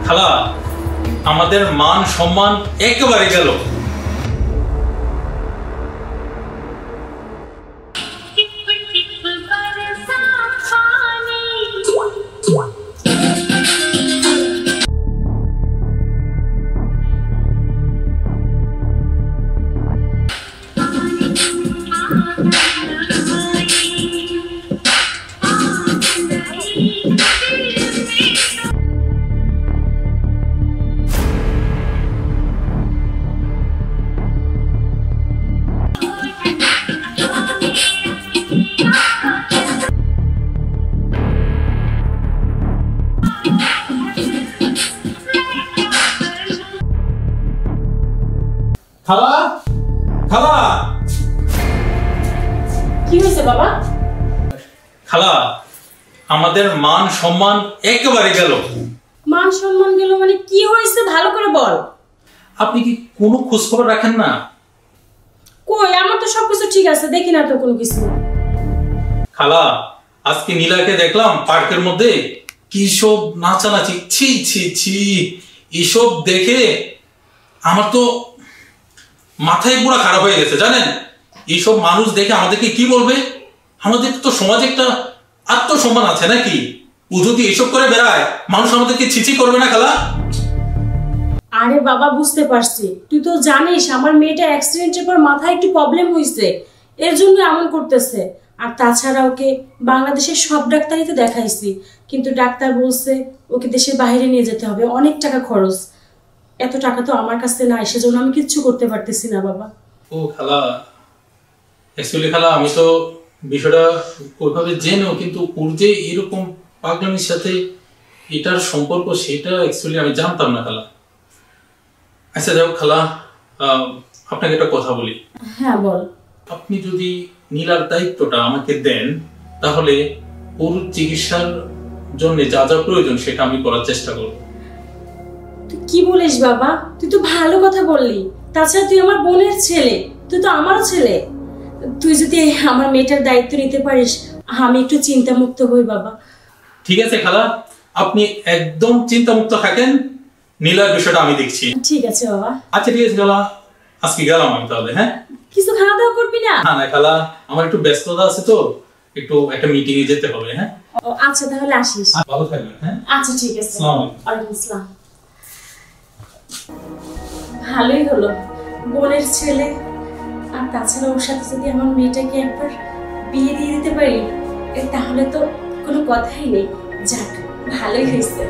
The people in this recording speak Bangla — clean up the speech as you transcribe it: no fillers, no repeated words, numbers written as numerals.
খালা, আমাদের মান সম্মান একেবারে গেল। খালা, খালা, কি হয়েছে বাবা? খালা, আমাদের মান সম্মান একেবারে গেল। মান সম্মান গেল মানে কি হয়েছে ভালো করে বল। আপনি কি কোনো খোঁজ খবর রাখেন না? কই, আমার তো সবকিছু ঠিক আছে, দেখি না তো কোনো কিছু। খালা, আজকে নীলাকে দেখলাম পার্কের মধ্যে কি সব নাচানাচি, ছি ছি ছি, এসব দেখে আমার তো মাথায় পুরো খারাপ হয়ে গেছে জানেন। এইসব মানুষ দেখে আমাদেরকে কি বলবে? আমাদের তো সমাজে একটা আত্মসম্মান আছে নাকি? ও যদি এসব করে বেড়ায়, মানুষ আমাদেরকে ছিছি করবে না খালা? আরে বাবা, বুঝতে পারছি, তুই তো জানিস আমার মেয়েটা অ্যাক্সিডেন্টের পর মাথায় একটু প্রবলেম হয়েছে, এর জন্য এমন করতেছে। আর তাছাড়া ওকে বাংলাদেশের সব ডাক্তারিতে দেখাইছি, কিন্তু ডাক্তার বলছে ওকে দেশের বাইরে নিয়ে যেতে হবে, অনেক টাকা খরচ। এত টাকা তো আমার কাছে নাই, সেজন্য আমি কিচ্ছু করতে পারতেছি না বাবা। ও খালা, অ্যাকচুয়ালি খালা আমি তো বিষয়টা ওইভাবে জেনেও, কিন্তু ওর যে এরকম পাগলামির সাথে এটার সম্পর্ক, সেটা অ্যাকচুয়ালি আমি জানতাম না খালা। আচ্ছা যাও খালা, আপনাকে একটা কথা বলি। হ্যাঁ বল। আপনি যদি নীলার দায়িত্বটা আমাকে দেন, তাহলে ওর চিকিৎসার জন্য যা যা প্রয়োজন সেটা আমি করার চেষ্টা করব। তুই কি বলিস বাবা? তুই তো ভালো কথা বললি। তাছাড়া তুই আমার বোনের ছেলে, তুই তো আমারও ছেলে। তুই যদি আমার মেয়েটার দায়িত্ব নিতে পারিস, আমি একটু চিন্তামুক্ত হই বাবা। ঠিক আছে খালা, আপনি একদম চিন্তামুক্ত থাকেন, নীলার বিষয়টা আমি দেখছি। ঠিক আছে বাবা। আচ্ছা ঠিক আছে খালা, আজকে গেলাম আমি তাহলে। হ্যাঁ, কিছু খাওয়া দাওয়া করবি না? না না খালা, আমার একটু ব্যস্ততা আছে তো, একটু একটা মিটিং এ যেতে হবে। হ্যাঁ আচ্ছা তাহলে আসিস। ভালো থাকবেন। হ্যাঁ আচ্ছা ঠিক আছে। আসসালামু আলাইকুম। ওয়ালাইকুম আসসালাম। ভালোই হলো, বোনের ছেলে। আর তাছাড়া ওর সাথে যদি আমার মেয়েটাকে একবার বিয়ে দিয়ে দিতে পারি, তাহলে তো কোনো কথাই নেই। যাক, ভালোই হয়েছে।